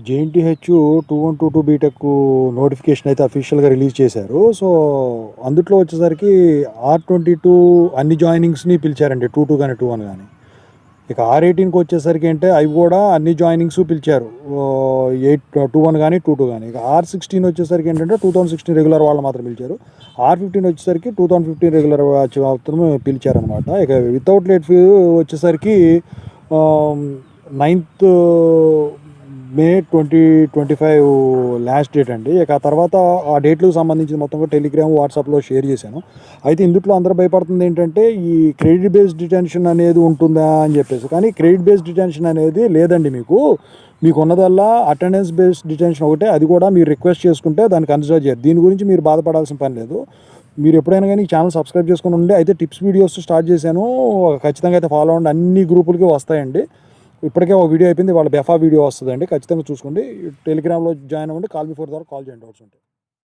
JNTH 2122 BTech notification అయితే అఫీషియల్గా release చేశారు. సో అందుట్లో వచ్చేసరికి R22 అన్ని జాయినింగ్స్ని పిలిచారండి, 22 కానీ 21 కానీ. ఇక R18కి వచ్చేసరికి అంటే అవి కూడా అన్ని జాయినింగ్స్ పిలిచారు, 21 కానీ 22 కానీ. ఇక R16 వచ్చేసరికి ఏంటంటే 2016 రెగ్యులర్ వాళ్ళు మాత్రం పిలిచారు. R15 వచ్చేసరికి 2015 రెగ్యులర్ మాత్రం పిలిచారనమాట. ఇక వితౌట్ లేట్ ఫీ వచ్చేసరికి 9th మే 2025 లాస్ట్ డేట్ అండి. ఇక ఆ తర్వాత ఆ డేట్లకు సంబంధించి మొత్తం కూడా టెలిగ్రామ్, వాట్సాప్లో షేర్ చేశాను. అయితే ఇందులో అందరూ భయపడుతుంది ఏంటంటే ఈ క్రెడిట్ బేస్డ్ డిటెన్షన్ అనేది ఉంటుందా అని చెప్పేసి. కానీ క్రెడిట్ బేస్డ్ డిటెన్షన్ అనేది లేదండి. మీకు ఉన్నదల్లా అటెండెన్స్ బేస్డ్ డిటెన్షన్ ఒకటే. అది కూడా మీరు రిక్వెస్ట్ చేసుకుంటే దాన్ని కన్సిడర్ చేయరు. దీని గురించి మీరు బాధపడాల్సిన పని లేదు. మీరు ఎప్పుడైనా కానీ ఈ ఛానల్ సబ్స్క్రైబ్ చేసుకుని ఉండి అయితే టిప్స్ వీడియోస్ స్టార్ట్ చేశాను, ఖచ్చితంగా అయితే ఫాలో అవ్వండి. అన్ని గ్రూపులకి వస్తాయండి. ఇప్పటికే ఒక వీడియో అయిపోయింది, వాళ్ళ బెఫా వీడియో వస్తుందండి, ఖచ్చితంగా చూసుకోండి. టెలిగ్రామ్లో జాయిన్ అవ్వండి, కాల్ బిఫోర్ ద్వారా కాల్ చేయండి డౌట్స్ ఉంటాయి.